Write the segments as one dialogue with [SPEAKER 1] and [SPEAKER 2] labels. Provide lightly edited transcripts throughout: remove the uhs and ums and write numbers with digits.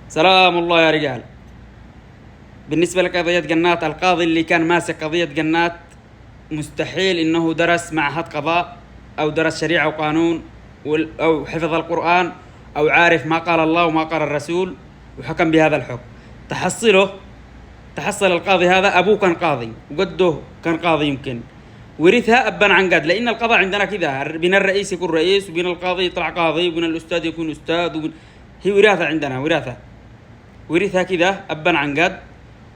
[SPEAKER 1] سلام الله يا رجال. بالنسبة لقضية جنات، القاضي اللي كان ماسك قضية جنات مستحيل إنه درس معهد قضاء أو درس شريعة وقانون أو حفظ القرآن أو عارف ما قال الله وما قال الرسول وحكم بهذا الحكم. تحصل القاضي هذا أبوه كان قاضي وجده كان قاضي، يمكن ورثها أبا عن جد، لأن القضاء عندنا كذا، بين الرئيس يكون رئيس وبين القاضي يطلع قاضي وبين الأستاذ يكون أستاذ هي وراثة عندنا، ورثها كذا أبا عن جد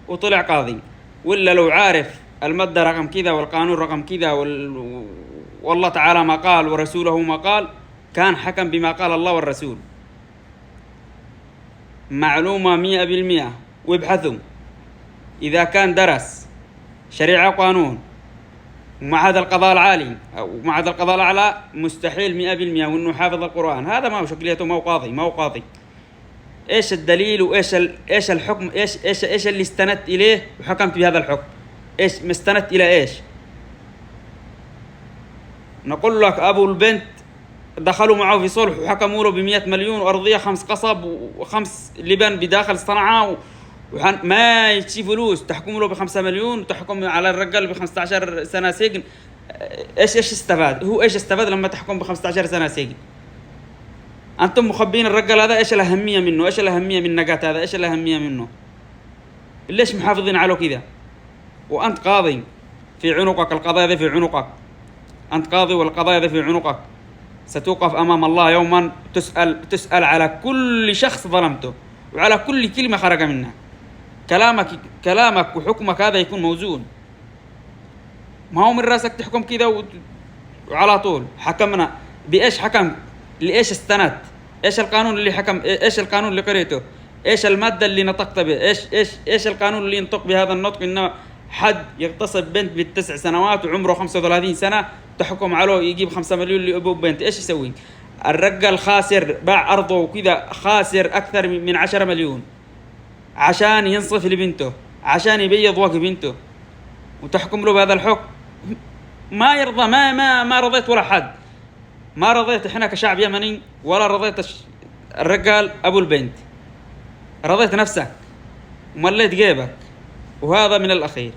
[SPEAKER 1] وطلع قاضي. ولا لو عارف المادة رقم كذا والقانون رقم كذا والله تعالى ما قال ورسوله ما قال، كان حكم بما قال الله والرسول. معلومة 100%. وابحثوا إذا كان درس شريعة وقانون ومعهد القضاء العالي أو معهد القضاء الأعلى، مستحيل 100% وإنه حافظ القرآن. هذا ما هو شكليته، ما هو قاضي. إيش الدليل وإيش إيش الحكم، إيش اللي استندت إليه وحكمت بهذا الحكم؟ إيش مستند إلى إيش؟ نقول لك أبو البنت دخلوا معه في صلح وحكموا له ب100 مليون وأرضية 5 قصب و5 لبن بداخل صنعاء ما يجي فلوس، تحكم له ب5 مليون وتحكم على الرجال ب15 سنة سجن. إيش استفاد؟ هو إيش استفاد لما تحكم ب15 سنة سجن؟ أنتم مخبين الرجال هذا. إيش الأهمية منه؟ إيش الأهمية من نجاة هذا؟ إيش الأهمية منه؟ ليش محافظين عليه كذا؟ وأنت قاضي في عنقك، القضايا ذي في عنقك، أنت قاضي والقضايا ذي في عنقك. ستوقف أمام الله يوما تسأل على كل شخص ظلمته وعلى كل كلمة خرج منها. كلامك وحكمك هذا يكون موزون. ما هو من رأسك تحكم كذا وعلى طول حكمنا بإيش؟ حكم لإيش استند؟ إيش القانون اللي حكم؟ إيش القانون اللي قريته؟ إيش المادة اللي نطقت به؟ إيش القانون اللي ينطق بهذا النطق إنه حد يغتصب بنت ب9 سنوات وعمره 35 سنة تحكم عليه يجيب 5 مليون لأبو بنت؟ إيش يسوي؟ الرجال خاسر، باع أرضه وكذا، خاسر أكثر من 10 مليون عشان ينصف لبنته، عشان يبيض وجه بنته، وتحكم له بهذا الحكم؟ ما يرضى. ما رضيت ولا حد، ما رضيت إحنا كشعب يمني، ولا رضيت الرجال أبو البنت، رضيت نفسك ومليت جيبك. وهذا من الأخير.